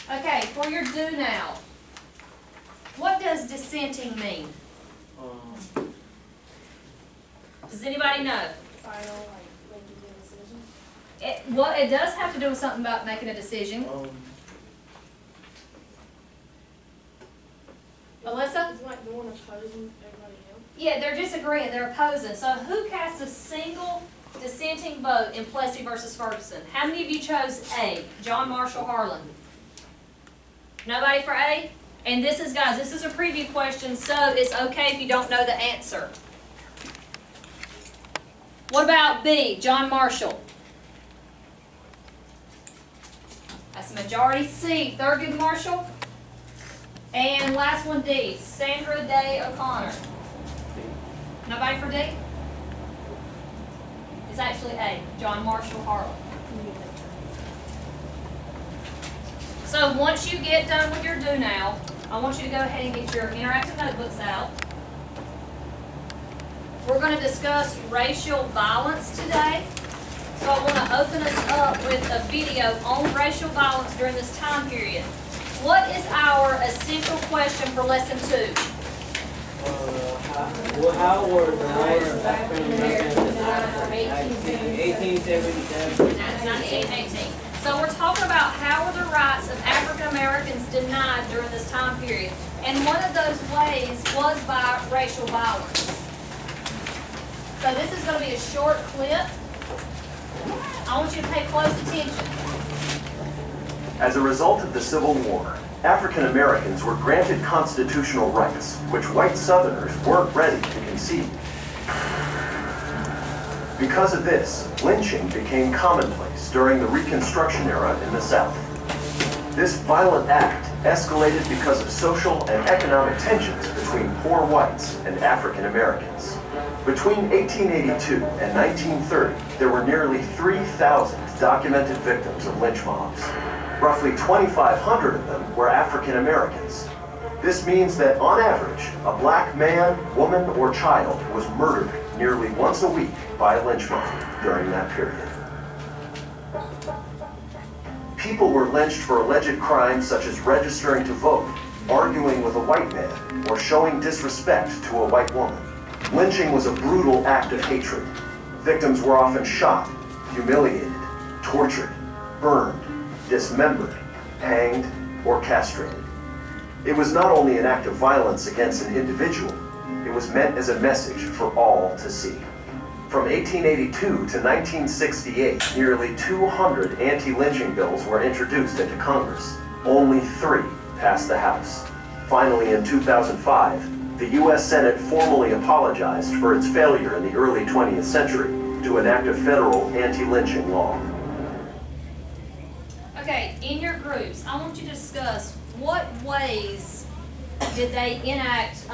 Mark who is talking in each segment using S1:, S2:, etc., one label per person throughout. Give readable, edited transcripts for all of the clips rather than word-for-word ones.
S1: Okay, for your do now, what does dissenting mean? Does anybody know?
S2: Final, like, making a decision.
S1: It does have to do with something about making a decision. Alyssa?
S2: It's like the one opposing everybody else.
S1: Yeah, they're disagreeing, they're opposing. So who cast a single dissenting vote in Plessy versus Ferguson? How many of you chose A, John Marshall Harlan? Nobody for A? And this is, guys, this is a preview question, so it's okay if you don't know the answer. What about B, John Marshall? That's the majority. C, Thurgood Marshall. And last one, D, Sandra Day O'Connor. Nobody for D? It's actually A, John Marshall Harlan. So once you get done with your do now, I want you to go ahead and get your interactive notebooks out. We're going to discuss racial violence today. So I want to open us up with a video on racial violence during this time period. What is our essential question for lesson 2?
S3: How were the rights of African Americans in 1877?
S1: 1918. So we're talking about how were the rights of African Americans denied during this time period. And one of those ways was by racial violence. So this is going to be a short clip. I want you to pay close attention.
S4: As a result of the Civil War, African Americans were granted constitutional rights, which white Southerners weren't ready to concede. Because of this, lynching became commonplace during the Reconstruction era in the South. This violent act escalated because of social and economic tensions between poor whites and African Americans. Between 1882 and 1930, there were nearly 3,000 documented victims of lynch mobs. Roughly 2,500 of them were African Americans. This means that, on average, a black man, woman, or child was murdered nearly once a week by a lynch mob during that period. People were lynched for alleged crimes such as registering to vote, arguing with a white man, or showing disrespect to a white woman. Lynching was a brutal act of hatred. Victims were often shot, humiliated, tortured, burned, dismembered, hanged, or castrated. It was not only an act of violence against an individual, it was meant as a message for all to see. From 1882 to 1968, nearly 200 anti-lynching bills were introduced into Congress. Only 3 passed the House. Finally, in 2005, the U.S. Senate formally apologized for its failure in the early 20th century to enact a federal anti-lynching law.
S1: Okay, in your groups, I want you to discuss what ways did they enact,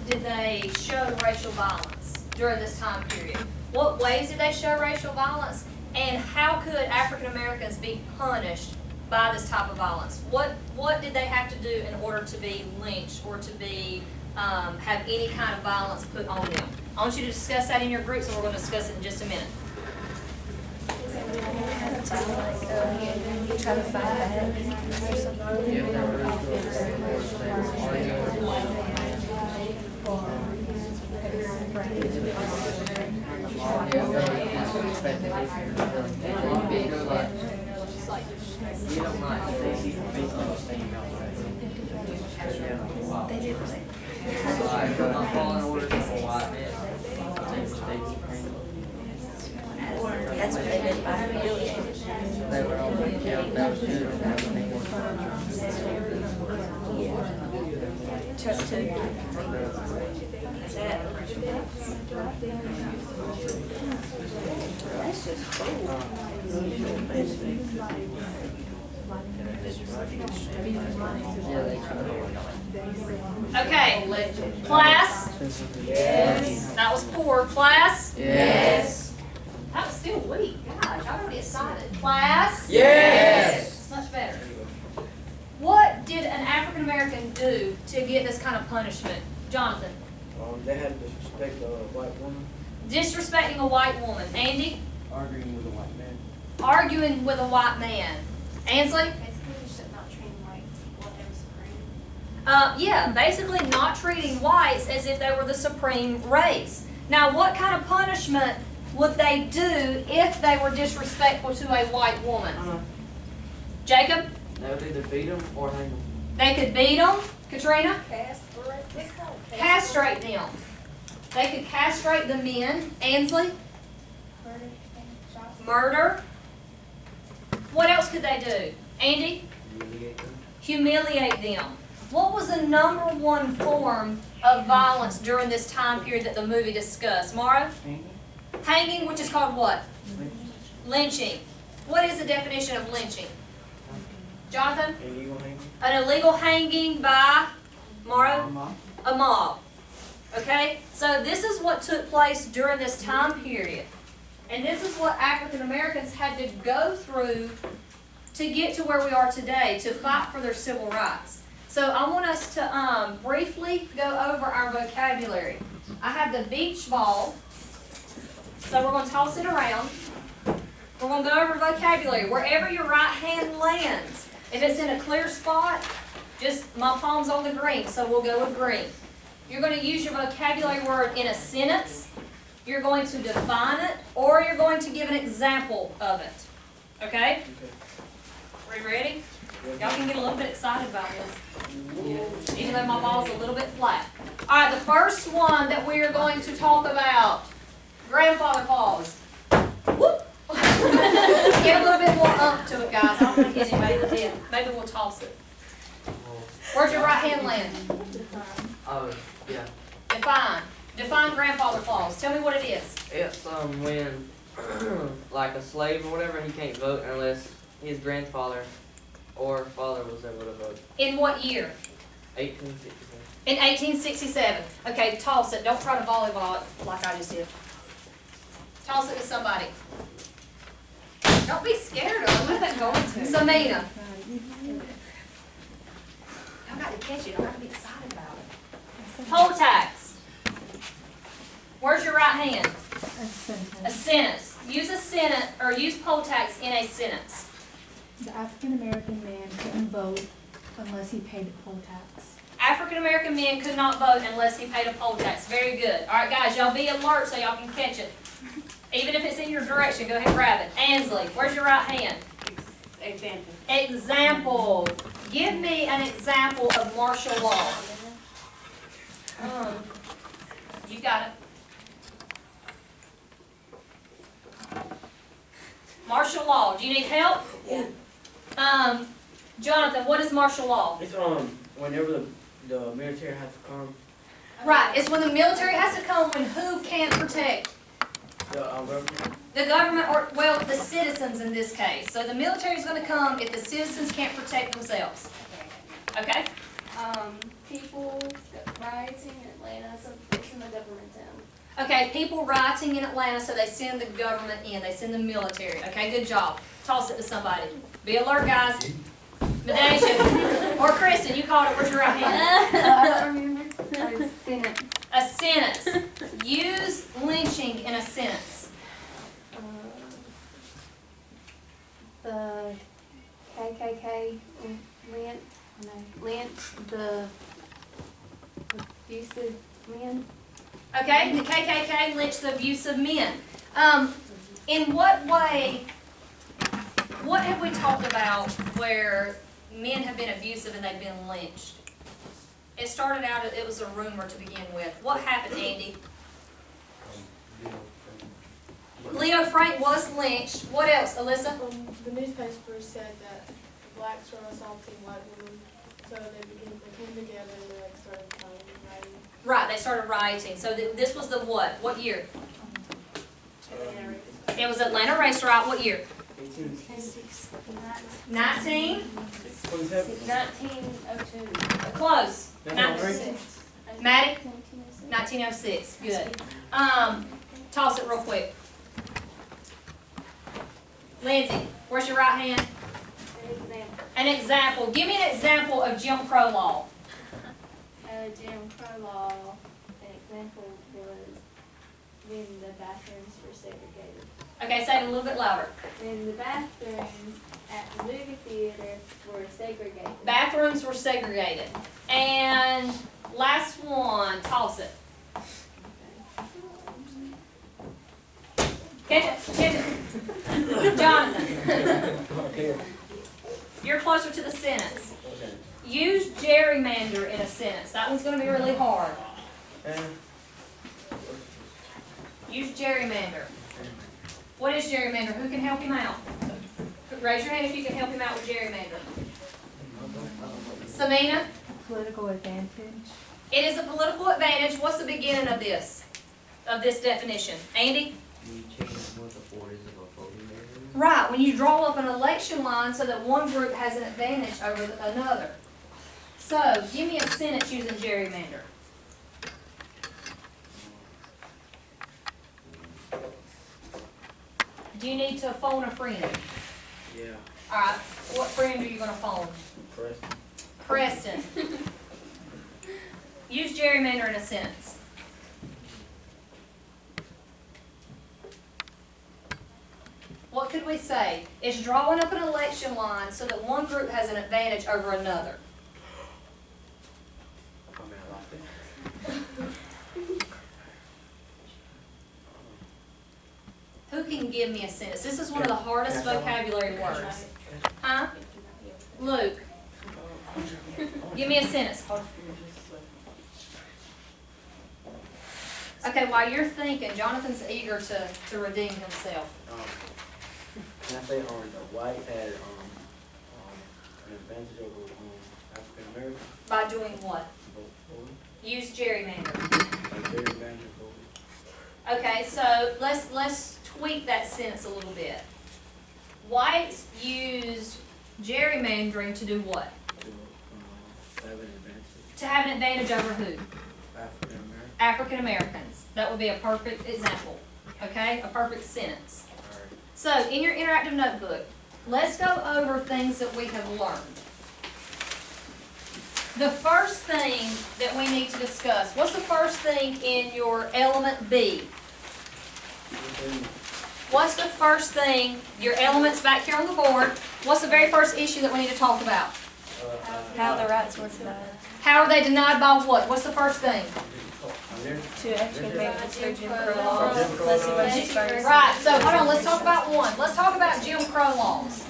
S1: did they show racial violence during this time period? What ways did they show racial violence, and how could African Americans be punished by this type of violence? What did they have to do in order to be lynched or to be have any kind of violence put on them? I want you to discuss that in your groups, and we're going to discuss it in just a minute.
S2: Try to find that's what they did by humiliating.
S3: They were all killed. That was good.
S2: That's just cool.
S1: Okay, class? Yes. That was poor. Class?
S3: Yes.
S1: That was still weak. Gosh, I already excited. Class?
S3: Yes.
S1: It's much better. What did an African American do to get this kind of punishment? Jonathan?
S5: They had to disrespect a white woman.
S1: Disrespecting a white woman. Andy?
S5: Arguing with a white man.
S1: Arguing with a white man. Ansley? Yeah, basically not treating whites as if they were the supreme race. Now, what kind of punishment would they do if they were disrespectful to a white woman? Jacob?
S3: They would either beat them or hang them.
S1: They could beat them. Katrina?
S2: Castrate.
S1: Castrate them. They could castrate the men. Ansley? Murder. What else could they do? Andy? Humiliate them. What was the number one form of violence during this time period that the movie discussed? Mara? Hanging, which is called what? Lynching. What is the definition of lynching? Jonathan?
S5: Illegal hanging.
S1: An illegal hanging by, Mara? A mob. Okay? So this is what took place during this time period. And this is what African Americans had to go through to get to where we are today, to fight for their civil rights. So I want us to briefly go over our vocabulary. I have the beach ball. So we're going to toss it around. We're going to go over vocabulary. Wherever your right hand lands, if it's in a clear spot, just my palm's on the green, so we'll go with green. You're going to use your vocabulary word in a sentence. You're going to define it, or you're going to give an example of it. Okay? Are you ready? Y'all can get a little bit excited about this, even though my ball's a little bit flat. All right, the first one that we are going to talk about, grandfather clause. Whoop! Get a little bit more up to it, guys. I don't think anybody did. Maybe we'll toss it. Where's your right hand land?
S3: Oh, yeah.
S1: Define. Define grandfather clause. Tell me what it is.
S3: It's when like a slave or whatever, he can't vote unless his grandfather or father was able to vote.
S1: In what year?
S3: 1867.
S1: In 1867. Okay, toss it. Don't try to volleyball it like I just did. Toss it to somebody. Don't be scared of it. What are they going to? Samina. Y'all got to catch it. Y'all got to be excited about it. Poll tax. Where's your right hand? A sentence. Use a sentence, or use poll tax in a sentence.
S6: The African American man couldn't vote unless he paid the poll tax.
S1: African American men could not vote unless he paid a poll tax. Very good. All right, guys, y'all be alert so y'all can catch it. Even if it's in your direction, go ahead and grab it. Ansley, where's your right hand?
S2: Example.
S1: Example. Give me an example of martial law. You got it. Martial law. Do you need help?
S2: Yeah.
S1: Jonathan, what is martial law?
S5: It's whenever the military has to come,
S1: Right. It's when the military has to come when who can't protect?
S5: the government.
S1: The government, or, well, the citizens in this case. So the military is going to come if the citizens can't protect themselves. Okay?
S2: People rioting in Atlanta, so it's in the government town.
S1: Okay, people rioting in Atlanta, so they send the government in. They send the military. Okay, good job. Toss it to somebody. Be alert, guys. Medasia. Or Kristen, you called it. Where's your right hand?
S2: I don't remember. A sentence.
S1: A sentence. Use lynching in a sentence.
S2: The KKK lynched the abusive men.
S1: Okay, the KKK lynched the abusive men. In what way, what have we talked about where men have been abusive and they've been lynched? It started out, it was a rumor to begin with. What happened, Andy? Leo Frank was lynched. What else, Alyssa?
S7: The newspaper said that blacks were assaulting white women, so they came together and they started rioting.
S1: Right, they started rioting. So this was the what? What year? It was Atlanta race riot. What year? 19?
S2: 1902.
S1: Close.
S5: That's all right.
S1: Maddie? 1906. Good. Toss it real quick. Lindsay, where's your right hand?
S2: An example.
S1: An example. Give me an example of Jim Crow law.
S2: Jim Crow law, an example was when the bathrooms were segregated.
S1: Okay, say it a little bit louder.
S2: When the bathrooms at the movie theater were segregated.
S1: Bathrooms were segregated. And last one, toss it. Catch it. Jonathan, you're closer to the sentence.
S5: Okay.
S1: Use gerrymander in a sentence. That one's gonna be really hard. Use gerrymander. What is gerrymander? Who can help him out? Raise your hand if you can help him out with gerrymander. Samina?
S6: Political advantage.
S1: It is a political advantage. What's the beginning of this? Of this definition? Andy?
S3: You change what the borders of a voting area.
S1: Right, when you draw up an election line so that one group has an advantage over another. So, give me a sentence using gerrymander. Do you need to phone a friend?
S5: Yeah.
S1: Alright, what friend are you gonna phone?
S5: Preston.
S1: Preston. Use gerrymander in a sentence. What could we say? It's drawing up an election line so that one group has an advantage over another.
S5: I mean, I lost it.
S1: Who can give me a sentence? This is one of the hardest vocabulary words. Huh? Luke, give me a sentence. Okay, while you're thinking, Jonathan's eager to redeem himself.
S5: Can I say, the whites had, an advantage over, African Americans?
S1: By doing what?
S5: Voting?
S1: Use gerrymander.
S5: Like their advantage of voting?
S1: Okay, so let's tweak that sentence a little bit. Whites used gerrymandering to do what?
S5: To, have an advantage.
S1: To have an advantage over who?
S5: African Americans?
S1: African Americans. That would be a perfect example, okay? A perfect sentence.
S5: Alright.
S1: So, in your interactive notebook, let's go over things that we have learned. The first thing that we need to discuss, what's the first thing in your element B? What's the first thing, your elements back here on the board, what's the very first issue that we need to talk about?
S2: How the rights were denied.
S1: How are they denied by what? What's the first thing?
S2: To extra advantage through Jim Crow laws, Plessy versus Ferguson.
S1: Right, so hold on, let's talk about one. Let's talk about Jim Crow laws.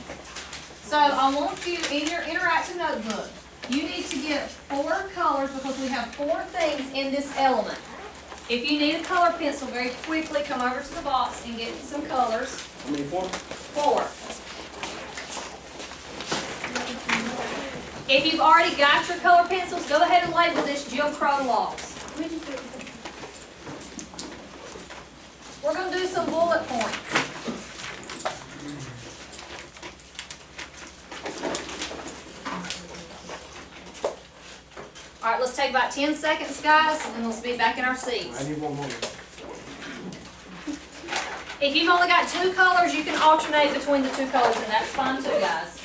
S1: So I want you, in your interactive notebook, you need to get 4 colors because we have 4 things in this element. If you need a color pencil, very quickly come over to the box and get some colors.
S5: How many, 4?
S1: 4. If you've already got your color pencils, go ahead and label this Jim Crow laws. We're going to do some bullet points. All right, let's take about 10 seconds, guys, and we'll be back in our seats.
S5: I need one more.
S1: If you've only got 2 colors, you can alternate between the 2 colors, and that's fine too, guys.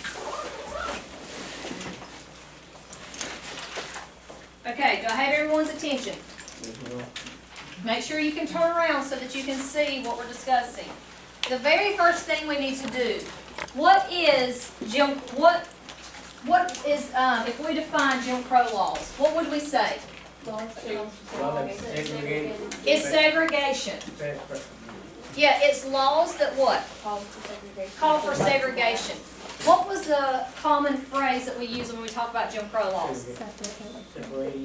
S1: Okay, do I have everyone's attention? Make sure you can turn around so that you can see what we're discussing. The very first thing we need to do, what is if we define Jim Crow laws, what would we say? It's segregation. Yeah, it's laws that what? Call for segregation. What was the common phrase that we use when we talk about Jim Crow laws?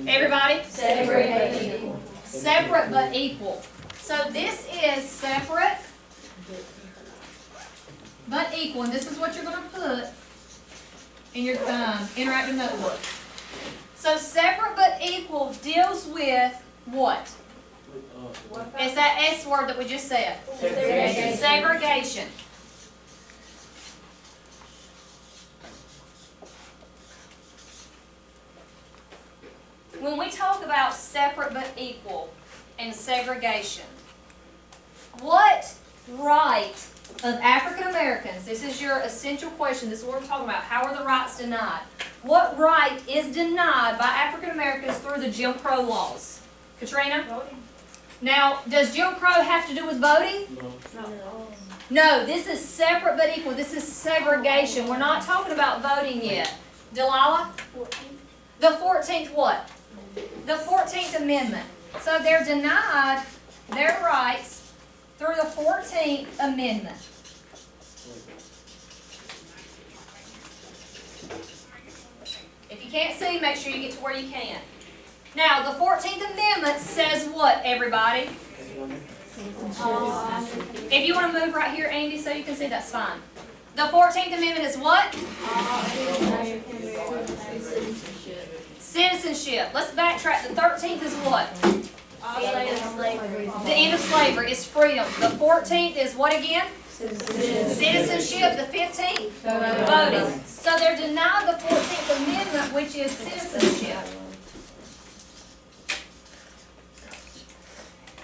S1: Everybody?
S2: Segregation.
S1: Separate but equal. So this is separate but equal, and this is what you're going to put in your interactive notebook. So separate but equal deals with what? It's that S word that we just said.
S2: Segregation.
S1: Segregation. When we talk about separate but equal and segregation, what right of African Americans, this is your essential question, this is what we're talking about, how are the rights denied? What right is denied by African Americans through the Jim Crow laws? Katrina?
S7: Voting.
S1: Now, does Jim Crow have to do with voting?
S5: No.
S7: No.
S1: No, this is separate but equal. This is segregation. We're not talking about voting yet. Delilah?
S2: 14.
S1: The 14th what? The 14th Amendment. So they're denied their rights through the 14th Amendment. If you can't see, make sure you get to where you can. Now, the 14th Amendment says what, everybody? If you want to move right here, Andy, so you can see, that's fine. The 14th Amendment is what? Citizenship. Let's backtrack. The 13th is what? The end of slavery is freedom. The 14th is what again? Citizenship. The 15th? Voting. So they're denied the 14th Amendment, which is citizenship.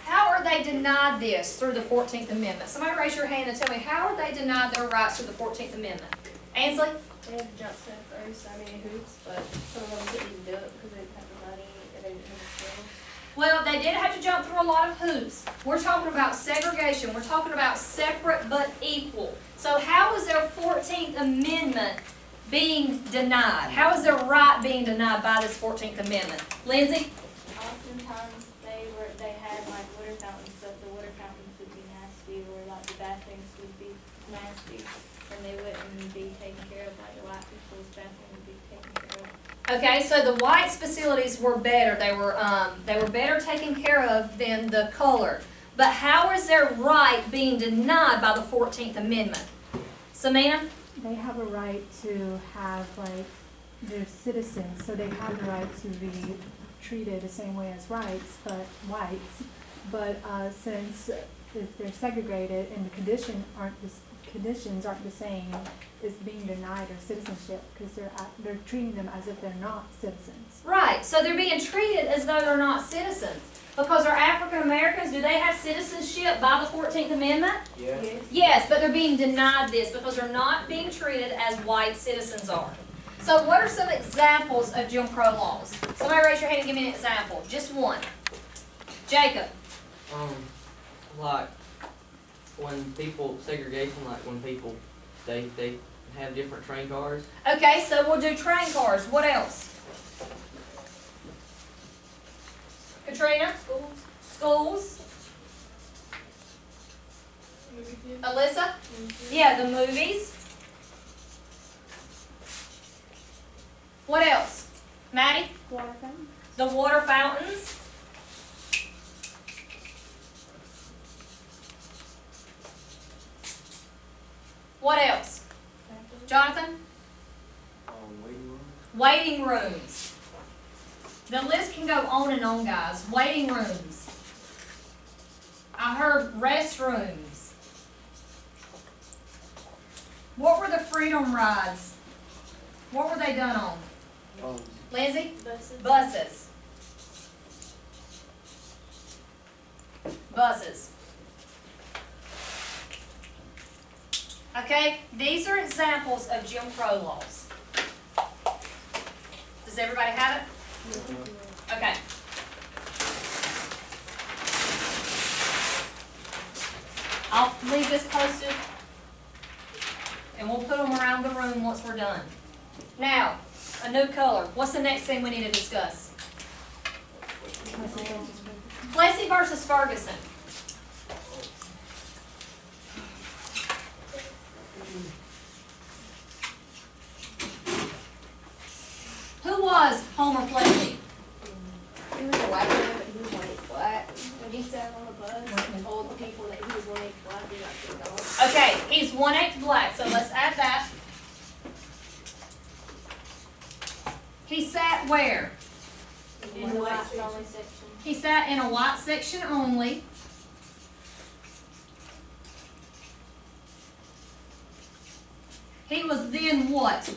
S1: How are they denied this through the 14th Amendment? Somebody raise your hand and tell me, how are they denied their rights through the 14th Amendment? Ainsley?
S2: They had to jump so first, hoops, but some of them couldn't do it because they didn't have the money and they didn't have the skill.
S1: Well, they did have to jump through a lot of hoops. We're talking about segregation. We're talking about separate but equal. So how is their 14th Amendment being denied? How is their right being denied by this 14th Amendment? Lindsay?
S2: Oftentimes they had like water fountains, but the water fountains would be nasty, or like the bathrooms would be nasty, and they wouldn't be taken care of like the white people's bathroom would be taken care of.
S1: Okay, so the whites' facilities were better. They were better taken care of than the colored. But how is their right being denied by the 14th Amendment? Samina?
S6: They have a right to have, like, they're citizens, so they have the right to be treated the same way as whites, but since they're segregated and the conditions aren't the same, it's being denied their citizenship because they're treating them as if they're not citizens.
S1: Right, so they're being treated as though they're not citizens. Because they're African Americans, do they have citizenship by the 14th Amendment?
S5: Yeah.
S1: Yes, but they're being denied this because they're not being treated as white citizens are. So what are some examples of Jim Crow laws? Somebody raise your hand and give me an example. Just one. Jacob.
S3: Like when people segregation, like when people they have different train cars.
S1: Okay, so we'll do train cars. What else? Katrina? Schools. Alyssa? Yeah, the movies. What else? Maddie?
S2: Water fountain.
S1: The water fountains. What else? Jonathan?
S5: Waiting room.
S1: Waiting rooms. The list can go on and on, guys. Waiting rooms. I heard restrooms. What were the freedom rides? What were they done on? Lindsay?
S2: Buses.
S1: Buses. Buses. Okay, these are examples of Jim Crow laws. Does everybody have it? Okay. I'll leave this posted, and we'll put them around the room once we're done. Now, a new color. What's the next thing we need to discuss? Plessy versus Ferguson. Who was Homer Plessy?
S2: He was a white man, but he was white black. When he sat on the bus and told the people that he was white black, he got kicked off.
S1: Okay, he's 1/8 black, so let's add that. He sat where?
S2: In the white only section.
S1: He sat in a white section only. He was then what?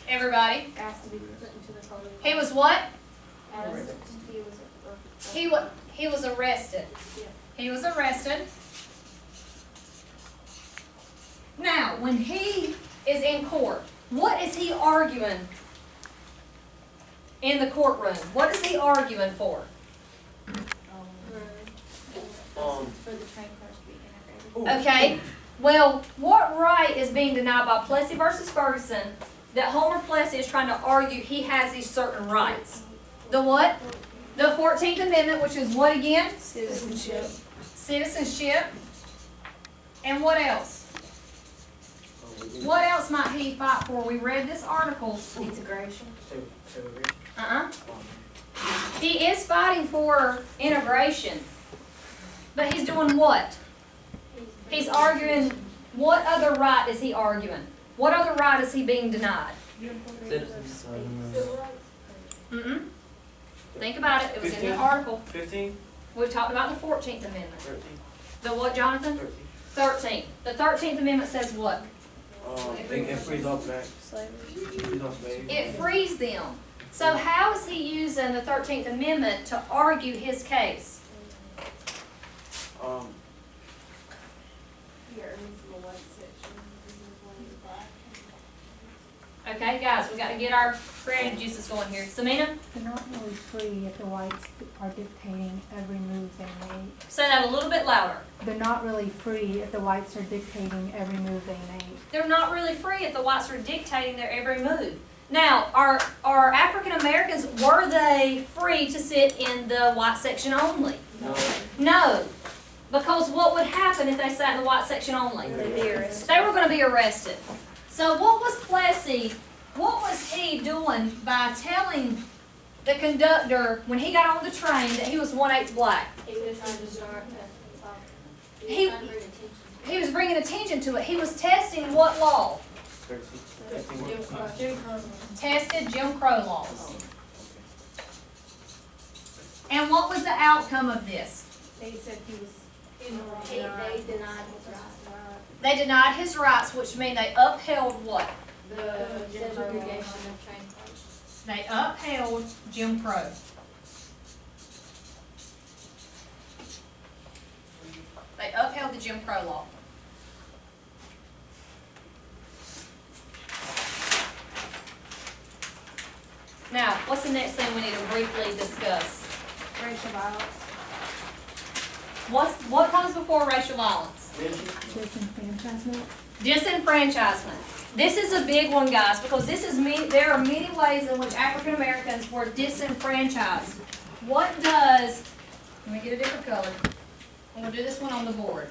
S1: Everybody?
S2: Asked to be put into the colored.
S1: He was what?
S2: He was
S1: He was arrested.
S2: Yeah.
S1: He was arrested. Now, when he is in court, what is he arguing in the courtroom? What is he arguing for?
S2: for the train cars to be integrated.
S1: Okay, Well, what right is being denied by Plessy versus Ferguson that Homer Plessy is trying to argue he has these certain rights? The what? The 14th Amendment, which is what again?
S7: Citizenship.
S1: Citizenship. And what else? What else might he fight for? We read this article.
S2: Integration.
S5: Segregation.
S1: He is fighting for integration. But he's doing what? He's arguing, what other right is he arguing? What other right is he being denied?
S3: Citizens.
S7: Civil rights.
S1: Mm-mm. Think about it, it was in the
S3: 15?
S1: article.
S3: 15?
S1: We talked about the 14th Amendment.
S3: 13?
S1: The what, Jonathan?
S3: 13.
S1: 13th. The 13th Amendment says what?
S5: It frees up back. Frees up back.
S1: It frees them. So how is he using the 13th Amendment to argue his case?
S7: Here, it's the white section. This is one of the black.
S1: Okay, guys, we got to get our creative juices going here. Samina,
S6: They're not really free if the whites are dictating every move they make.
S1: say that a little bit louder.
S6: They're not really free if the whites are dictating every move they make.
S1: They're not really free if the whites are dictating their every move. Now, are African Americans, were they free to sit in the white section only?
S5: No.
S1: No. Because what would happen if they sat in the white section only?
S2: They'd be arrested.
S1: They were going to be arrested. So what was Plessy, what was he doing by telling the conductor when he got on the train that he was 1/8 black?
S2: He was trying to start
S1: He- He was bringing attention to it. He was testing what law?
S5: 13.
S1: Tested Jim Crow laws. And what was the outcome of this?
S7: They said he was in the wrong.
S2: They denied his rights.
S1: They denied his rights, which means they upheld what?
S2: The segregation of train cars.
S1: They upheld Jim Crow. They upheld the Jim Crow law. Now, what's the next thing we need to briefly discuss?
S7: Racial violence.
S1: What comes before racial violence?
S6: Disenfranchisement.
S1: Disenfranchisement. This is a big one, guys, because there are many ways in which African Americans were disenfranchised. What does, let me get a different color. I'm gonna do this one on the board.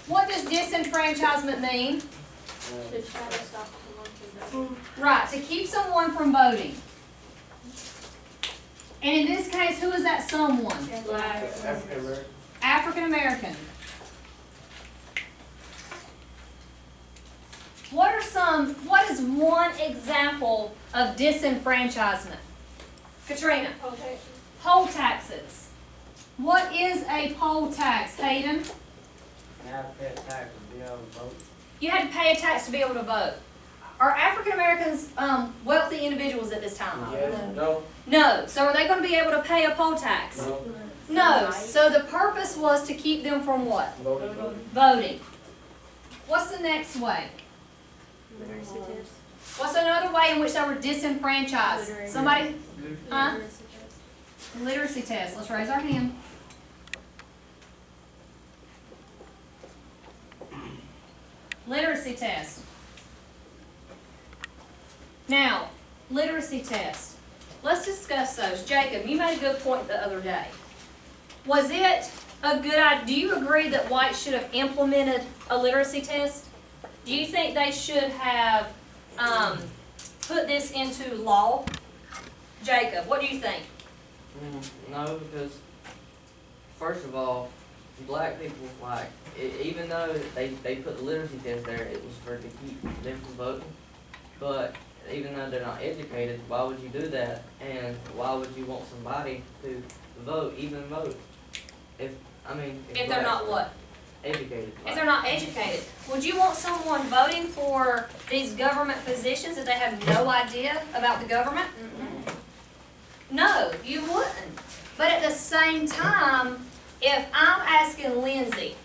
S1: What does disenfranchisement mean?
S2: To try to stop someone from voting.
S1: Right, to keep someone from voting. And in this case, who is that someone?
S2: Black.
S5: African American.
S1: African American. What is one example of disenfranchisement? Katrina, poll taxes. What is a poll tax, Hayden?
S5: Now pay a tax to be able to vote.
S1: You had to pay a tax to be able to vote. Are African Americans wealthy individuals at this time?
S5: Yes. No.
S1: No. So are they going to be able to pay a poll tax?
S5: No.
S1: No. So the purpose was to keep them from what?
S5: Voting.
S1: Voting. What's the next way?
S2: Literacy test.
S1: What's another way in which they were disenfranchised?
S2: Literacy.
S1: Somebody? Huh?
S2: Literacy test.
S1: Literacy test. Let's raise our hand. Literacy test. Now, literacy test. Let's discuss those. Jacob, you made a good point the other day. Was it a good idea? Do you agree that whites should have implemented a literacy test? Do you think they should have put this into law? Jacob, what do you think?
S3: No, because first of all, black people, like, even though they put the literacy test there, it was to keep them from voting. But even though they're not educated, why would you do that? And why would you want somebody to vote, even vote? If
S1: If they're not what?
S3: educated.
S1: If they're not educated. Would you want someone voting for these government positions if they have no idea about the government? No, you wouldn't. But at the same time, if I'm asking Lindsay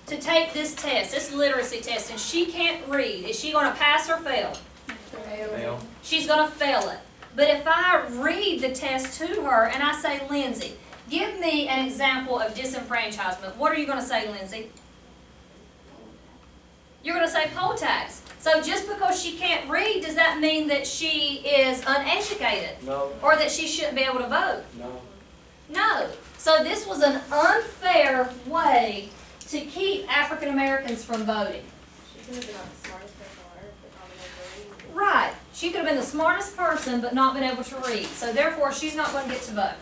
S1: to take this test, this literacy test, and she can't read, is she gonna pass or fail?
S3: Fail.
S1: She's gonna fail it. But if I read the test to her and I say, Lindsay, Give me an example of disenfranchisement. What are you gonna say, Lindsay? You're gonna say poll tax. So just because she can't read, does that mean that she is uneducated?
S5: No,
S1: Or that she shouldn't be able to vote?
S5: no.
S1: No. So this was an unfair way to keep African Americans from voting.
S2: She could have been like the smartest person on earth, but not been able to read.
S1: Right. She could have been the smartest person but not been able to read. So therefore she's not going to get to vote.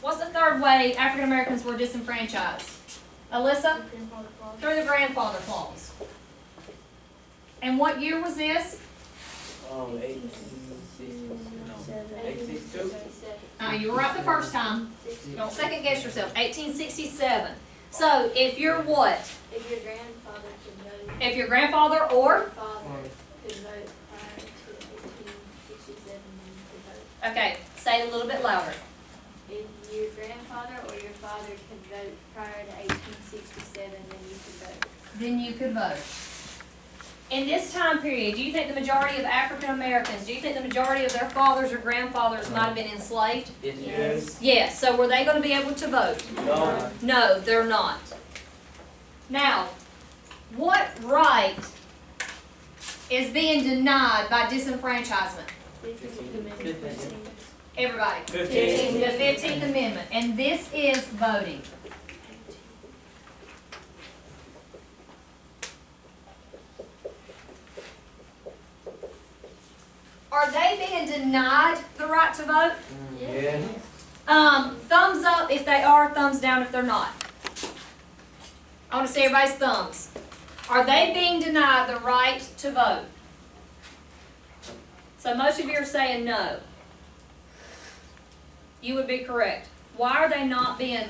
S1: What's the third way African Americans were disenfranchised? Alyssa?
S7: Grandfather clause.
S1: Through the grandfather clause. And what year was this?
S5: 1862.
S1: You were right the first time. Don't second guess yourself. 1867. So if you're what?
S2: If your grandfather could vote,
S1: If your grandfather
S2: your
S1: or?
S2: father could vote prior to 1867, then you could vote.
S1: Okay, say it a little bit louder.
S2: If your grandfather or your father could vote prior to 1867, then you could vote.
S1: Then you could vote. In this time period, do you think the majority of African Americans, do you think the majority of their fathers or grandfathers might have been enslaved?
S5: Yes.
S1: Yes, so were they going to be able to vote?
S5: No.
S1: No, they're not. Now, what right is being denied by disenfranchisement? Everybody.
S5: 15.
S1: The 15th Amendment, and this is voting. Are they being denied the right to vote?
S5: Yeah.
S1: Thumbs up if they are, thumbs down if they're not. I want to see everybody's thumbs. Are they being denied the right to vote? So most of you are saying no. You would be correct. Why are they not being,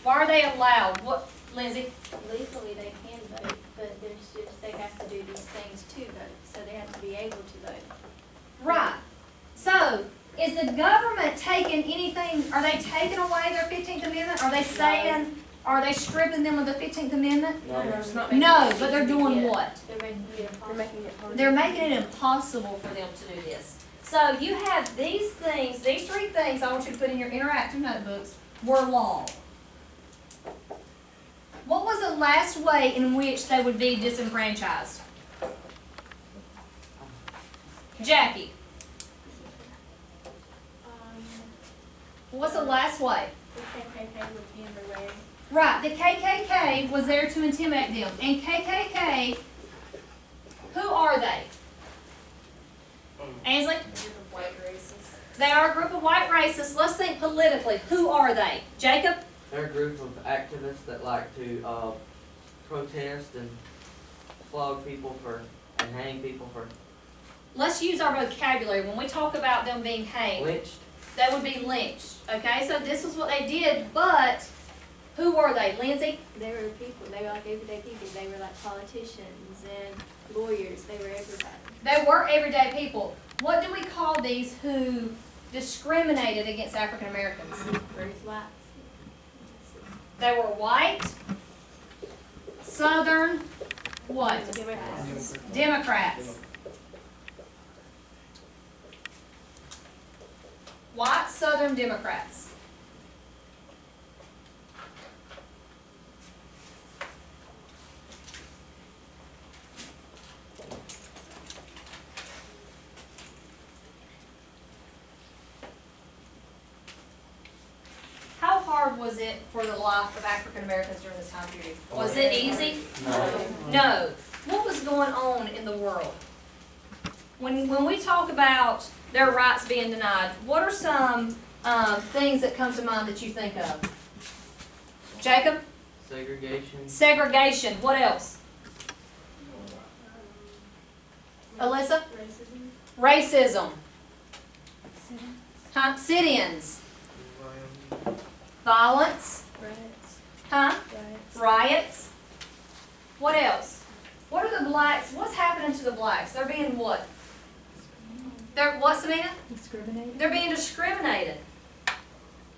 S1: why are they allowed? What, Lindsay?
S2: Legally, they can vote, but there's just, they have to do these things to vote, so they have to be able to vote.
S1: Right. So, is the government taking anything, are they taking away their 15th Amendment? Are they saying, are they stripping them of the 15th Amendment?
S5: No.
S1: No, but they're doing what?
S2: They're making it impossible.
S1: They're making it impossible for them to do this. So you have these things, these three things I want you to put in your interactive notebooks were law. What was the last way in which they would be disenfranchised? Jackie, what's the last way?
S2: The KKK would be in the way.
S1: Right, the KKK was there to intimidate them. And KKK, who are they? Ainsley? They are a group of white racists. Let's think politically. Who are they? Jacob?
S3: They're a group of activists that like to protest and flog people and hang people for
S1: Let's use our vocabulary. When we talk about them being hanged,
S3: lynched.
S1: they would be lynched. Okay, so this is what they did, but who were they? Lindsay?
S2: They were people, they were like everyday people, they were like politicians and lawyers, they were everybody.
S1: They were everyday people. What do we call these who discriminated against African Americans?
S2: Black.
S1: They were white, Southern, what? Democrats. White Southern Democrats. How hard was it for the life of African Americans during this time period? Was it easy? No. What was going on in the world? When we talk about their rights being denied, what are some things that come to mind that you think of? Jacob?
S3: Segregation.
S1: Segregation. What else? Alyssa?
S7: Racism.
S1: Racism. Huh? Sit-ins. Violence.
S7: Riots.
S1: Huh?
S7: Riots.
S1: Riots. What else? What are the blacks? What's happening to the blacks? They're being what? They're what, Samina?
S6: Discriminated.
S1: They're being discriminated.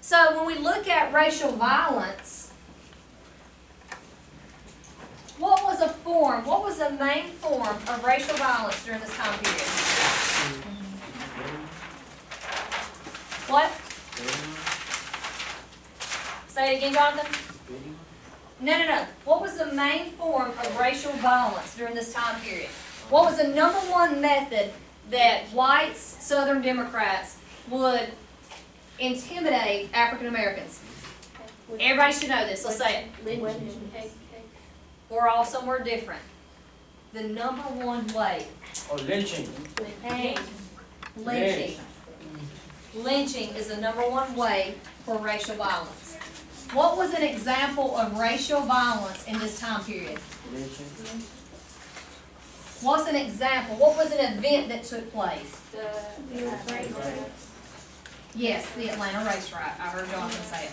S1: So when we look at racial violence, what was a form? What was the main form of racial violence during this time period? What? Say it again, Jonathan?
S5: Spitting?
S1: No. What was the main form of racial violence during this time period? What was the number one method that whites, Southern Democrats, would intimidate African Americans? Everybody should know this. Let's say it. We're all somewhere different. The number one way.
S5: Oh, lynching.
S1: Lynching. Lynching is the number one way for racial violence. What was an example of racial violence in this time period?
S5: Lynching.
S1: What's an example? What was an event that took place? Yes, the Atlanta race riot. I heard Jonathan say it.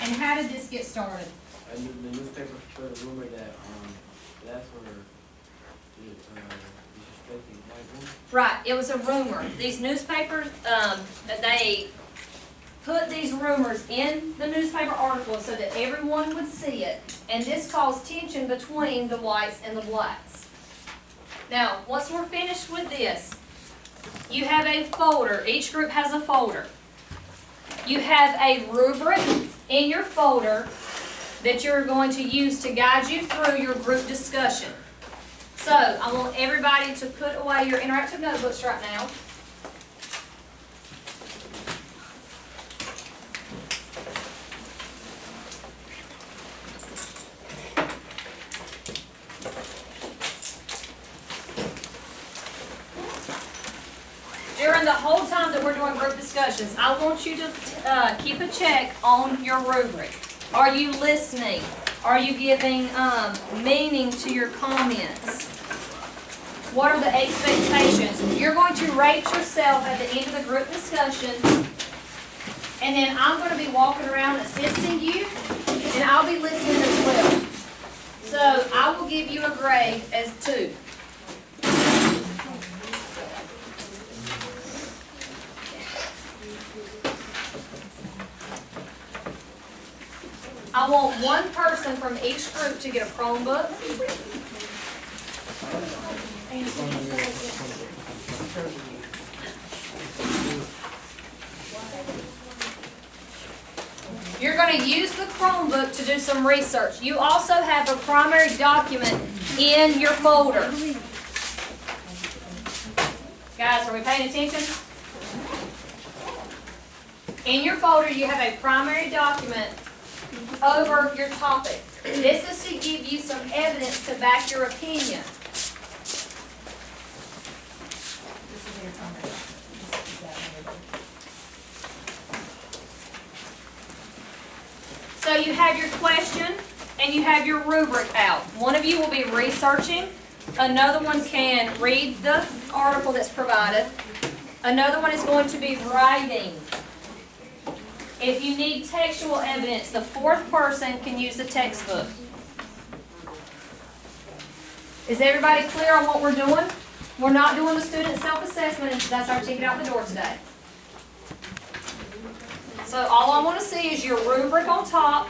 S1: And how did this get started?
S5: The newspaper spread a rumor that, that's where, disrespecting white women.
S1: Right, it was a rumor. These newspapers, that they put these rumors in the newspaper articles so that everyone would see it, and this caused tension between the whites and the blacks. Now, once we're finished with this, you have a folder. Each group has a folder. You have a rubric in your folder that you're going to use to guide you through your group discussion. So, I want everybody to put away your interactive notebooks right now. During the whole time that we're doing group discussions, I want you to keep a check on your rubric. Are you listening? Are you giving meaning to your comments? What are the expectations? You're going to rate yourself at the end of the group discussion, and then I'm going to be walking around assisting you, and I'll be listening as well. So I will give you a grade as 2. I want one person from each group to get a Chromebook. You're going to use the Chromebook to do some research. You also have a primary document in your folder. Guys, are we paying attention? In your folder, you have a primary document over your topic. This is to give you some evidence to back your opinion. So you have your question and you have your rubric out. One of you will be researching. Another one can read the article that's provided. Another one is going to be writing. If you need textual evidence, the 4th person can use the textbook. Is everybody clear on what we're doing? We're not doing the student self-assessment, and that's our ticket out the door today. So all I want to see is your rubric on top.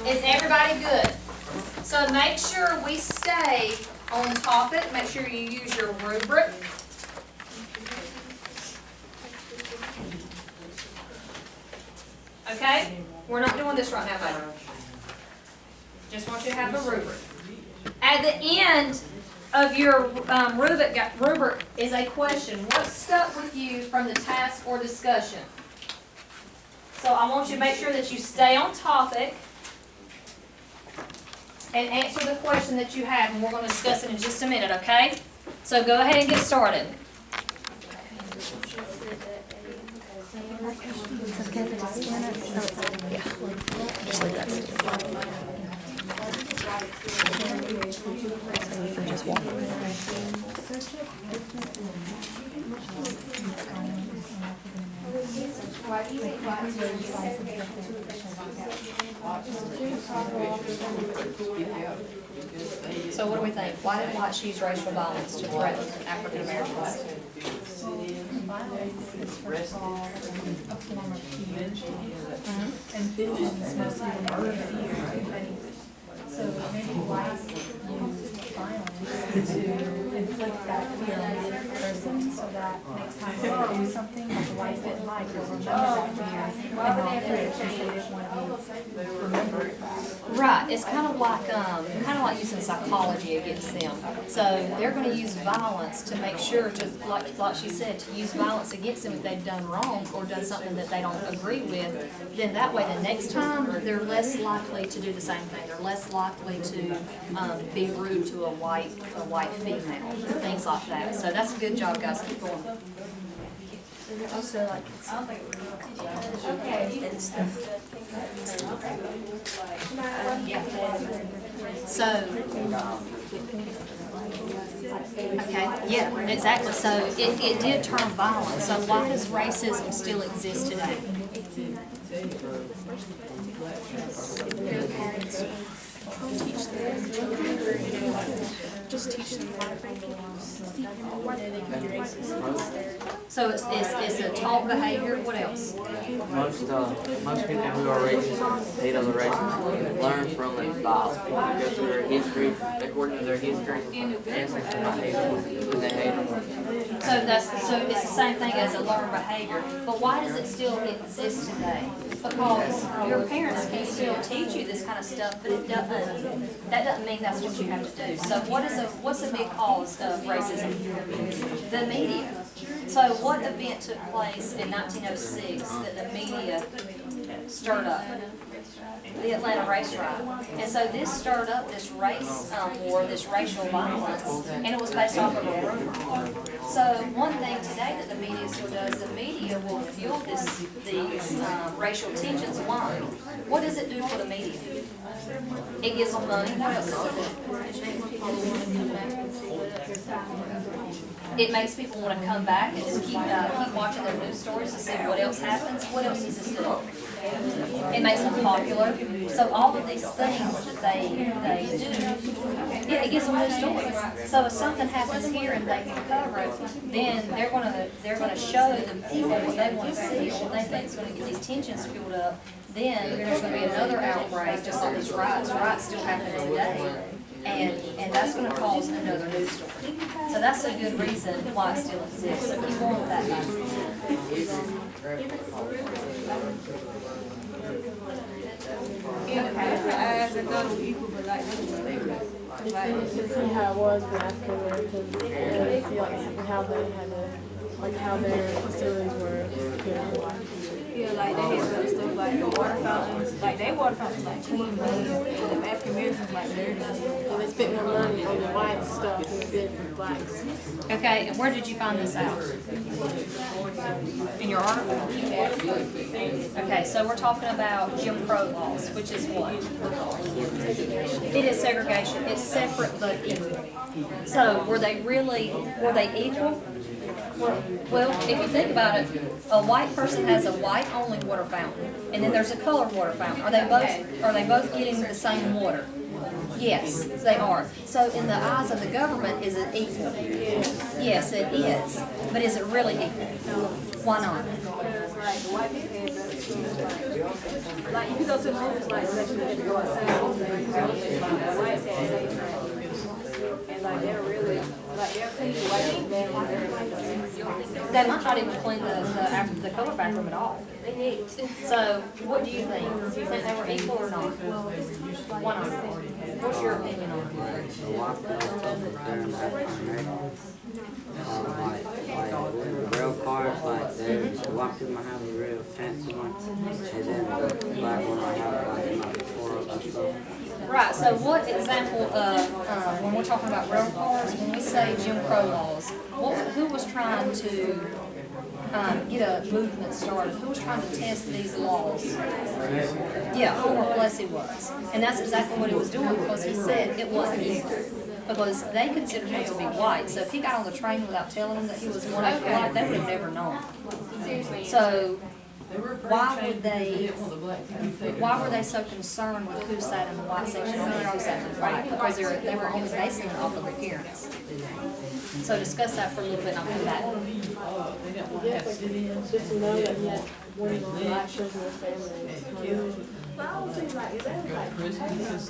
S1: Is everybody good? So make sure we stay on topic. Make sure you use your rubric. Okay? We're not doing this right now, buddy. Just want you to have a rubric. At the end of your rubric is a question. What stuck with you from the task or discussion? So I want you to make sure that you stay on topic and answer the question that you have, and we're going to discuss it in just a minute, okay? So go ahead and get started. So what do we think? Why did whites use racial violence to threaten African Americans?
S6: violence is first of all a form of fear. And fear is mostly the murder of fear. So maybe whites use violence to inflict that fear on the other person so that next time they do something that the whites didn't like, they'll remember that fear and not do it because they didn't want to be remembered.
S1: Right, it's kind of like using psychology against them. So they're gonna use violence to make sure to, like she said, to use violence against them if they've done wrong or done something that they don't agree with. Then that way, the next time, they're less likely to do the same thing. They're less likely to, be rude to a white female, things like that. So that's a good job, guys, keep going. Also, like, So, okay, yeah, exactly. So it did turn violent. So why does racism still exist today?
S8: Just teach them why they can be racist.
S1: So it's a taught behavior. What else?
S3: Most people who are racist, hate other races, learn from their styles. They go through their history, according to their history, ancestors not hate them, and they hate them.
S1: So it's the same thing as a learned behavior. But why does it still exist today? Because your parents can still teach you this kind of stuff, but it doesn't. That doesn't mean that's what you have to do. So what's a big cause of racism? The media. So what event took place in 1906 that the media stirred up? The Atlanta race riot. And so this stirred up this race war, this racial violence, and it was based off of a rumor. So one thing today that the media still does, the media will fuel these racial tensions. Why? What does it do for the media? It gives them money. What else does it do? It makes people want to come back and just keep watching their news stories to see what else happens. What else does this do? It makes them popular. So all of these things that they do, yeah, it gives them news stories. So if something happens here and they can cover it, then they're gonna show the people what they want to see, what they think is going to get these tensions fueled up. Then there's going to be another outbreak, just like these riots. Riots still happen today. And that's going to cause another news story. So that's a good reason why it still exists. So keep going with that, guys.
S8: As I thought it was equal, but like,
S7: To see how it was for African Americans, and see like how they had to, like how their facilities were compared to white.
S8: yeah, like they had some stuff like the water fountains, like they water fountains like clean money, and the African Americans like dirty.
S7: And they spent more money on the white stuff than they did for blacks.
S1: Okay, and where did you find this out? In your article? Okay, so we're talking about Jim Crow laws, which is what? It is segregation. It's separate but equal. So were they equal? Well, if you think about it, a white person has a white-only water fountain, and then there's a colored water fountain. Are they both getting the same water? Yes, they are. So in the eyes of the government, is it equal? Yes, it is. But is it really equal? Why not?
S8: Because like the white people had better schools, like you could go to the movies like section had to go outside, the whites had safe training. And like they're really, like they're clean, the white people bad on everything.
S1: They might not even clean the color bathroom at all. They need. So what do you think? Do you think they were equal or not? Why not? What's your opinion on it?
S5: So white people stuff up there in African Americans. Like rail cars, like the white people might have a real fancy one, and then the black one might have like it might be tore up and stuff.
S1: Right, so what example of, when we're talking about rail cars, when we say Jim Crow laws, who was trying to get a movement started? Who was trying to test these laws? Yeah, Homer Plessy was. And that's exactly what he was doing, because he said it wasn't equal. Because they considered him to be white, so if he got on the train without telling them that he was one of white, they would have never known. So why would they, why were they so concerned with who sat in the white section and who sat in the white? Because they were only basing it off of appearance. So discuss that for a little bit and I'll come back.
S7: Just to know that he had one of the black children in his family.
S9: Prison, because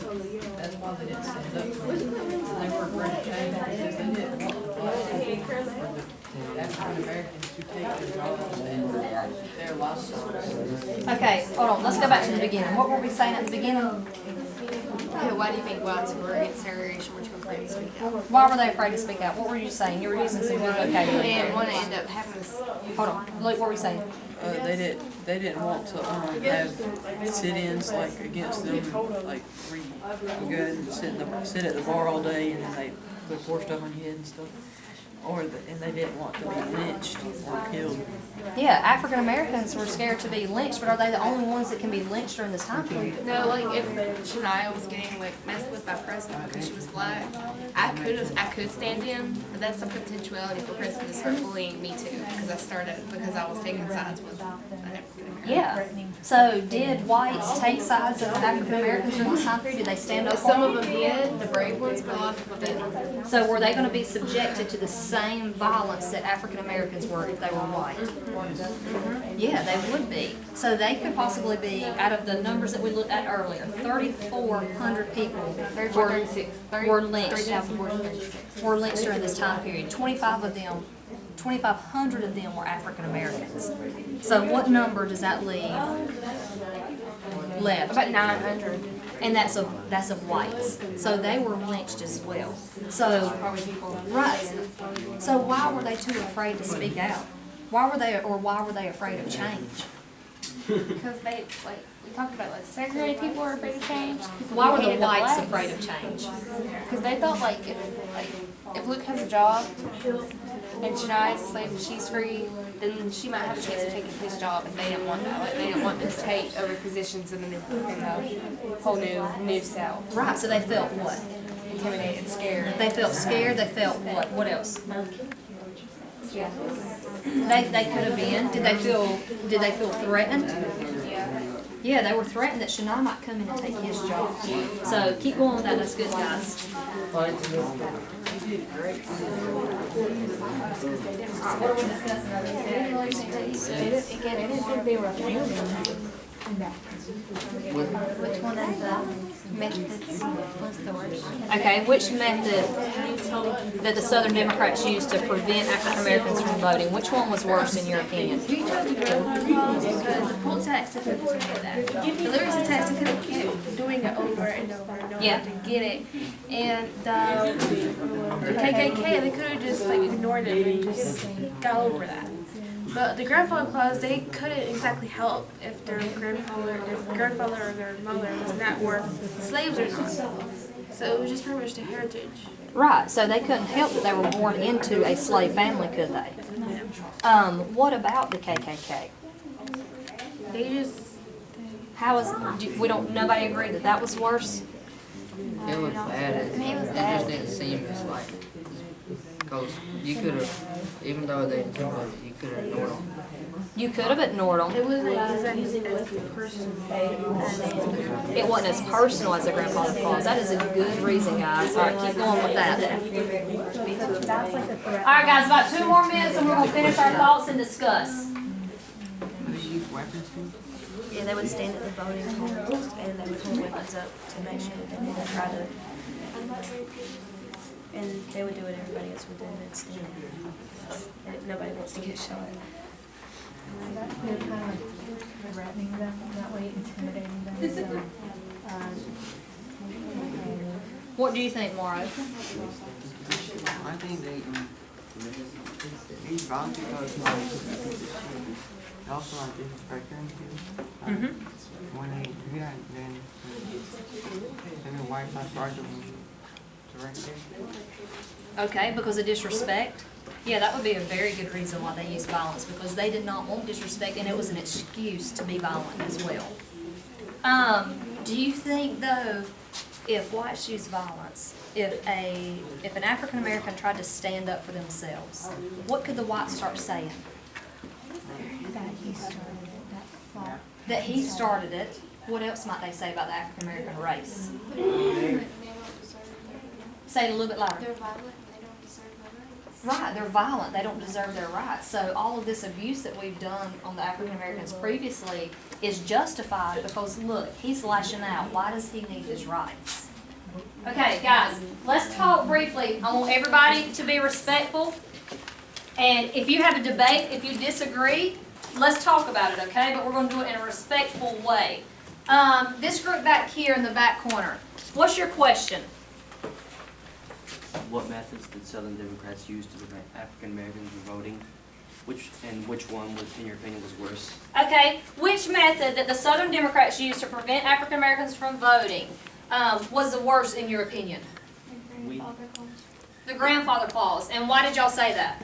S9: that's why they didn't stand up for it. They were afraid of change because they didn't want African Americans to take their jobs and their lifestyles.
S1: Okay, hold on, let's go back to the beginning. What were we saying at the beginning?
S10: Yeah, why do you think whites were against segregation, which were afraid to speak out?
S1: Why were they afraid to speak out? What were you saying? You were using some good vocabulary.
S10: And want to end up having this.
S1: Hold on, Luke, what were you saying?
S9: They didn't want to have sit-ins like against them, like where you go and sit at the bar all day and then they put pour stuff on your head and stuff. And they didn't want to be lynched or killed.
S1: Yeah, African Americans were scared to be lynched, but are they the only ones that can be lynched during this time period?
S10: No, like if Shania was getting like messed with by president because she was black, I could stand in, but that's a potentiality for president to start bullying me too, because I was taking sides with an African American.
S1: Yeah. So did whites take sides of African Americans during this time period? Did they stand up for
S10: Some
S1: them?
S10: of them did, the brave ones, but a lot of people didn't.
S1: So were they going to be subjected to the same violence that African Americans were if they were white? Yeah, they would be. So they could possibly be, out of the numbers that we looked at earlier, 3,400 people were lynched. Were lynched during this time period. 2,500 of them were African Americans. So what number does that leave left?
S10: About 900.
S1: And that's of whites. So they were lynched as well. So, right. So why were they too afraid to speak out? Why were they afraid of change?
S10: Because they, like, we talked about, like, segregated people were afraid of change.
S1: Why were the
S10: hated
S1: whites
S10: blacks.
S1: afraid of change?
S10: Because they thought, like, if Luke has a job and Shania is a slave and she's free, then she might have a chance of taking his job, and they didn't want that. Like, they didn't want them to take over positions in the whole new South.
S1: Right, so they felt what?
S10: Intimidated, scared.
S1: They felt scared, they felt what? What else? They could have been. Did they feel threatened? Yeah, they were threatened that Shania might come in and take his job. So keep going with that, that's good, guys. What are we discussing over here?
S6: They didn't think they were human.
S1: Which one of the methods was the worst? Okay, which method that the Southern Democrats used to prevent African Americans from voting, which one was worse in your opinion?
S10: We chose the grandfather clause because the poll tax took us to that. The literacy tax, they could have kept doing it over and over and over
S1: Yeah.
S10: to get it. And the KKK, they could have just like ignored it and just got over that. But the grandfather clause, they couldn't exactly help if their grandfather or their mother was not worth slaves or not. So it was just pretty much the heritage.
S1: Right, so they couldn't help that they were born into a slave family, could they? What about the KKK?
S10: They just,
S1: nobody agreed that that was worse?
S5: It was bad. It just didn't seem as like, because you could have, even though they intimidated, you could have ignored them.
S1: You could have ignored them.
S10: it wasn't exactly as personal.
S1: It wasn't as personal as the grandfather clause. That is a good reason, guys. All right, keep going with that.
S6: That's like a threat.
S1: All right, guys, about 2 more minutes and we're going to finish our thoughts and discuss.
S11: Yeah, they would stand at the voting polls and they would hold weapons up to make sure that they didn't try to, and they would do what everybody else would do, they'd stand. Nobody wants to get shot.
S6: They're kind of threatening them, that way intimidating them, so,
S1: What do you think, Mauro?
S5: I think these violent people they also like disrespect them too. When they do that, then the white side starts to direct it.
S1: Okay, because of disrespect? Yeah, that would be a very good reason why they used violence, because they did not want disrespect and it was an excuse to be violent as well. Do you think though, if whites use violence, if an African American tried to stand up for themselves, what could the whites start saying?
S6: that he started it, Well,
S1: that he started it. What else might they say about the African American race?
S10: They don't deserve
S1: Say it a little bit louder.
S10: They're violent and they don't deserve their rights.
S1: Right, they're violent, they don't deserve their rights. So all of this abuse that we've done on the African Americans previously is justified because look, he's lashing out. Why does he need his rights? Okay, guys, let's talk briefly. I want everybody to be respectful. And if you have a debate, if you disagree, let's talk about it, okay? But we're gonna do it in a respectful way. This group back here in the back corner, what's your question?
S12: What methods did Southern Democrats use to prevent African Americans from voting? Which one was, in your opinion, was worse?
S1: Okay, which method that the Southern Democrats used to prevent African Americans from voting was the worst in your opinion?
S12: We-
S1: The grandfather clause. And why did y'all say that?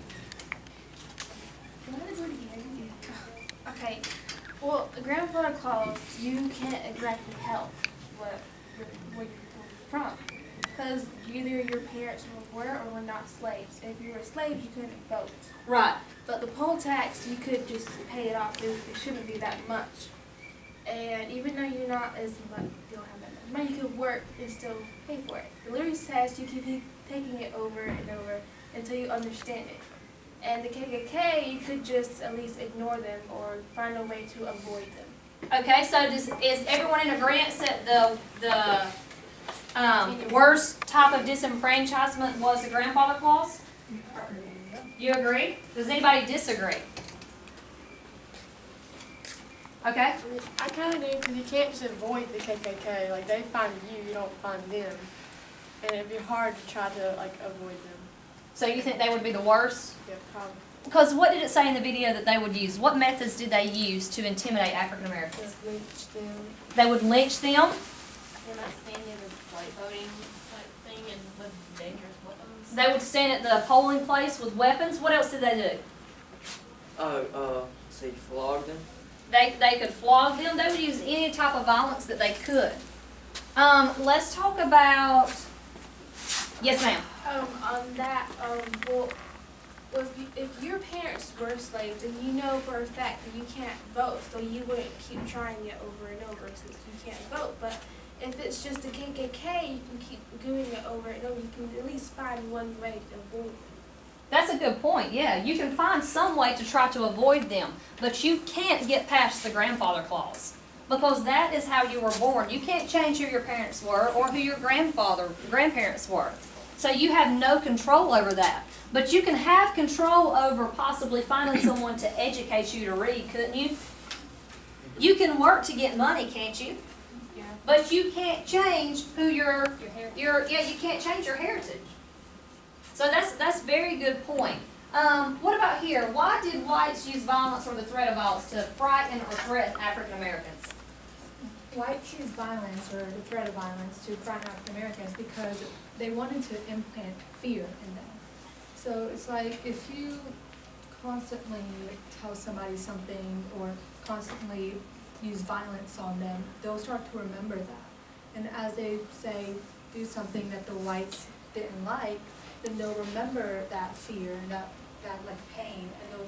S10: Okay, well, the grandfather clause, you can't exactly help where you're from. Because either your parents were or were not slaves. If you were slaves, you couldn't vote.
S1: Right.
S10: But the poll tax, you could just pay it off. It shouldn't be that much. And even though you're not as much, you don't have that much money, you could work and still pay for it. The literally says you keep taking it over and over until you understand it. And the KKK, you could just at least ignore them or find a way to avoid them.
S1: Okay, so is everyone in agreement that the worst type of disenfranchisement was the grandfather clause? You agree? Does anybody disagree? Okay.
S7: I kind of do, because you can't just avoid the KKK. Like, they find you, you don't find them. And it'd be hard to try to, like, avoid them.
S1: So you think they would be the worst?
S7: Yeah, probably.
S1: Because what did it say in the video that they would use? What methods did they use to intimidate African Americans?
S7: Just lynch them.
S1: They would lynch them?
S2: They're not standing with like voting type thing and with dangerous weapons.
S1: They would stand at the polling place with weapons? What else did they do?
S3: So you flogged them?
S1: They could flog them. They would use any type of violence that they could. Let's talk about... Yes, ma'am.
S10: On that, well, if your parents were slaves and you know for a fact that you can't vote, so you wouldn't keep trying it over and over since you can't vote. But if it's just the KKK, you can keep doing it over and over. You can at least find one way to avoid them.
S1: That's a good point, yeah. You can find some way to try to avoid them, but you can't get past the grandfather clause because that is how you were born. You can't change who your parents were or who your grandparents were. So you have no control over that. But you can have control over possibly finding someone to educate you to read, couldn't you? You can work to get money, can't you?
S2: Yeah.
S1: But you can't change who you can't change your heritage. So that's a very good point. What about here? Why did whites use violence or the threat of violence to frighten or threaten African Americans?
S6: Whites use violence or the threat of violence to frighten African Americans because they wanted to implant fear in them. So it's like if you constantly tell somebody something or constantly use violence on them, they'll start to remember that. And as they say, do something that the whites didn't like, then they'll remember that fear and that like pain, and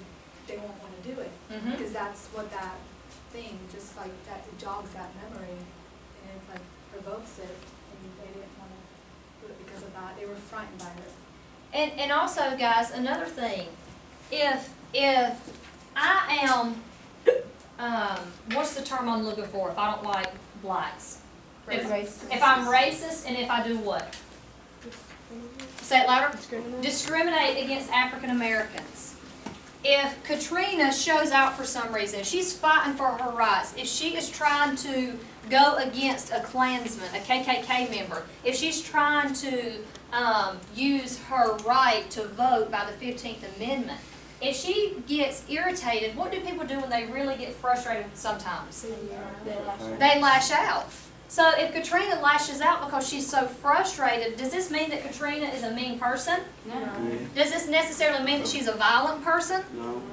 S6: they won't want to do it because that's what that thing, just like that, it jogs that memory and it like provokes it, and they didn't want to do it because of that. They were frightened by it.
S1: And also, guys, another thing, if I am, what's the term I'm looking for? If I don't like blacks, if I'm racist, and if I do what? Say it louder. Discriminate against African Americans. If Katrina shows out for some reason, if she's fighting for her rights, if she is trying to go against a Klansman, a KKK member, if she's trying to use her right to vote by the 15th Amendment, if she gets irritated, what do people do when they really get frustrated sometimes? They lash out. So if Katrina lashes out because she's so frustrated, does this mean that Katrina is a mean person?
S2: No.
S1: Does this necessarily mean that she's a violent person?
S12: No.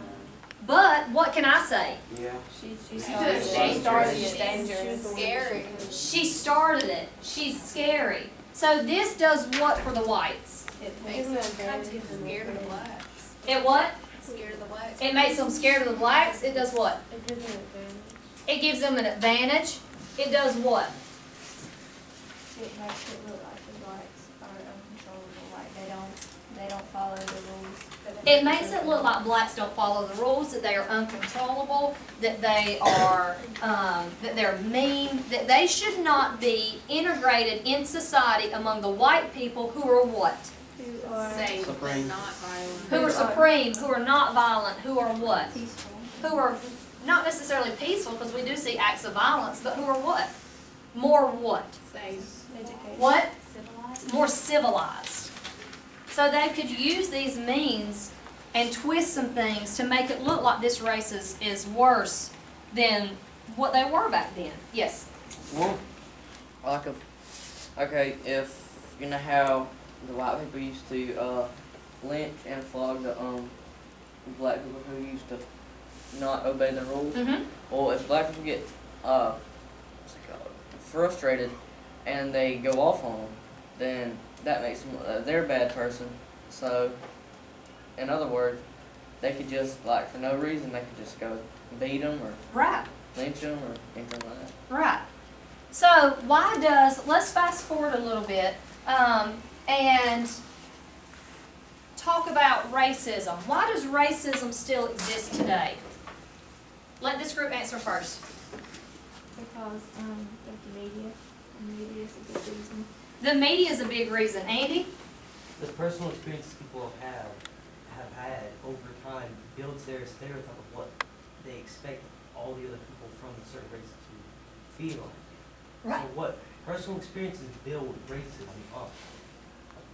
S1: But what can I say?
S12: Yeah.
S2: She started it. Dangerous. Scary.
S1: She started it. She's scary. So this does what for the whites?
S2: It makes them kind of scared of the blacks.
S1: It what?
S2: Scared of the blacks.
S1: It makes them scared of the blacks. It does what?
S7: It gives them advantage.
S1: It gives them an advantage. It does what?
S2: It makes it look like the blacks are uncontrollable, like they don't follow the rules.
S1: It makes it look like blacks don't follow the rules, that they are uncontrollable, that they are, that they're mean, that they should not be integrated in society among the white people who are what?
S2: Who are
S10: Safe, but
S12: Supreme.
S10: not violent.
S1: Who are supreme, who are not violent, who are what?
S2: peaceful.
S1: Who are not necessarily peaceful, because we do see acts of violence, but who are what? More what?
S10: Safe.
S2: Educated.
S1: What?
S2: Civilized.
S1: More civilized. So they could use these means and twist some things to make it look like this race is worse than what they were back then. Yes?
S3: Well, like okay, if you know how the white people used to lynch and flog the black people who used to not obey the rules.
S1: Mm-hmm.
S3: Well, if black people get what's it called, frustrated and they go off on them, then that makes them they're a bad person. So, in other words, they could just like for no reason they could just go beat them or
S1: Right.
S3: lynch them or anything like that.
S1: Right. So why does, let's fast forward a little bit, and talk about racism. Why does racism still exist today? Let this group answer first.
S2: Because of the media. The media is a big reason.
S1: The media is a big reason. Andy?
S13: The personal experiences people have had over time builds their stereotype of what they expect all the other people from a certain race to feel like.
S1: Right.
S13: So what personal experiences build racism up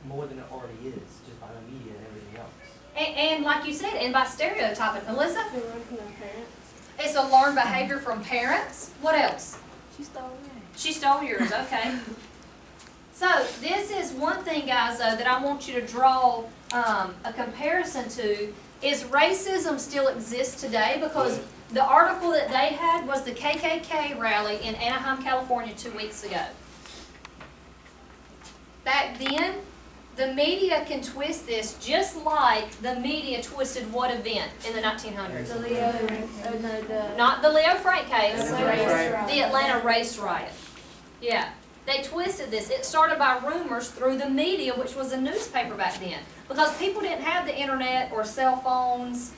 S13: more than it already is, just by the media and everything else.
S1: And like you said, and by stereotyping. Alyssa?
S7: They learn from their parents.
S1: It's a learned behavior from parents. What else?
S7: She stole mine.
S1: She stole yours, okay. So this is one thing, guys, though, that I want you to draw a comparison to, is racism still exists today? Because the article that they had was the KKK rally in Anaheim, California 2 weeks ago. Back then, the media can twist this just like the media twisted what event in the 1900s?
S2: The Leo, no, the.
S1: Not the Leo Frank case,
S2: The race riot.
S1: the Atlanta race riot. Yeah, they twisted this. It started by rumors through the media, which was a newspaper back then. Because people didn't have the internet or cell phones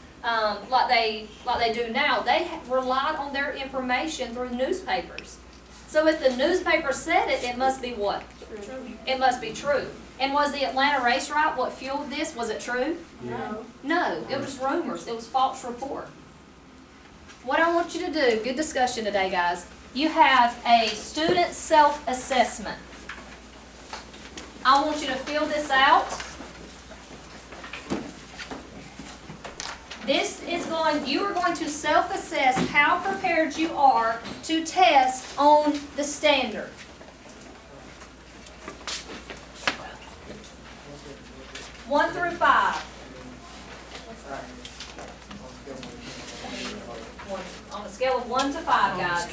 S1: like they do now. They relied on their information through newspapers. So if the newspaper said it, it must be what?
S2: True.
S1: It must be true. And was the Atlanta race riot what fueled this? Was it true?
S2: No.
S1: No, it was rumors. It was false report. What I want you to do, good discussion today, guys. You have a student self-assessment. I want you to fill this out. You are going to self-assess how prepared you are to test on the standard. One through 5. On a scale of 1 to 5, guys.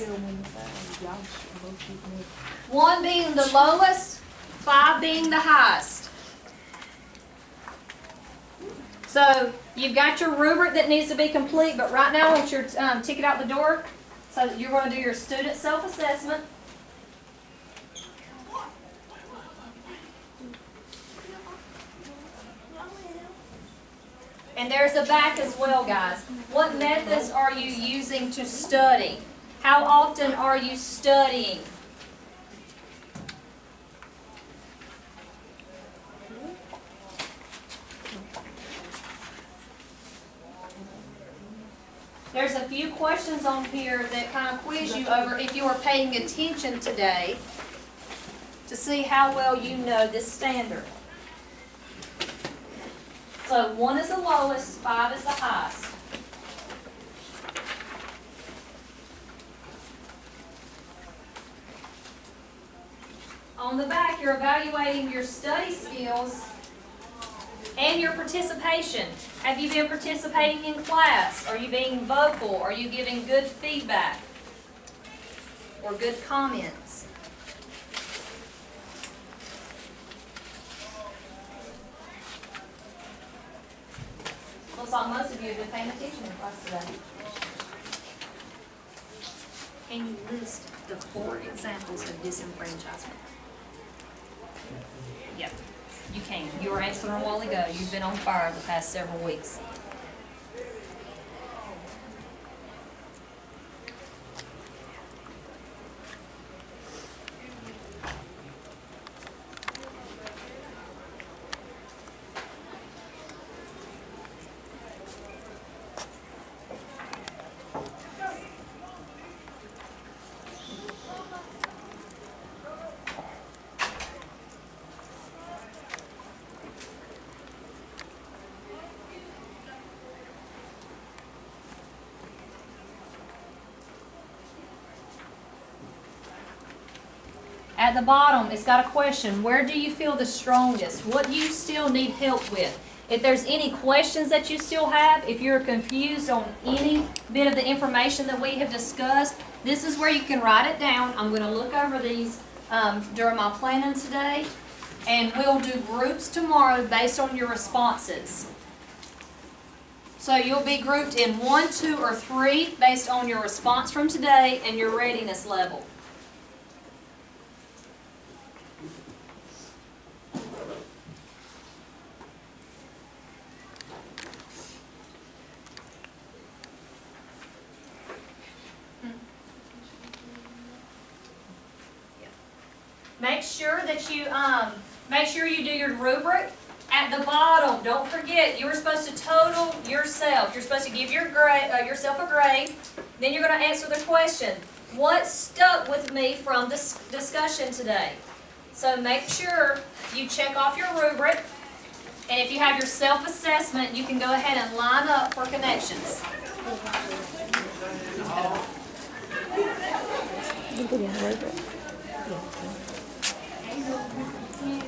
S1: 1 being the lowest, 5 being the highest. So you've got your rubric that needs to be complete, but right now I want your ticket out the door. So you're going to do your student self-assessment. And there's a back as well, guys. What methods are you using to study? How often are you studying? There's a few questions on here that kind of quiz you over if you are paying attention today to see how well you know this standard. So 1 is the lowest, 5 is the highest. On the back, you're evaluating your study skills and your participation. Have you been participating in class? Are you being vocal? Are you giving good feedback or good comments? Looks like most of you have been paying attention in class today. Can you list the 4 examples of disenfranchisement? Yep, you can. You were answering a while ago. You've been on fire the past several weeks. At the bottom, it's got a question. Where do you feel the strongest? What do you still need help with? If there's any questions that you still have, if you're confused on any bit of the information that we have discussed, this is where you can write it down. I'm going to look over these during my planning today, and we'll do groups tomorrow based on your responses. So you'll be grouped in 1, 2, or 3 based on your response from today and your readiness level. Make sure you do your rubric. At the bottom, don't forget, you were supposed to total yourself. You're supposed to give your yourself a grade. Then you're going to answer the question, what stuck with me from this discussion today? So make sure you check off your rubric. And if you have your self-assessment, you can go ahead and line up for connections.
S7: You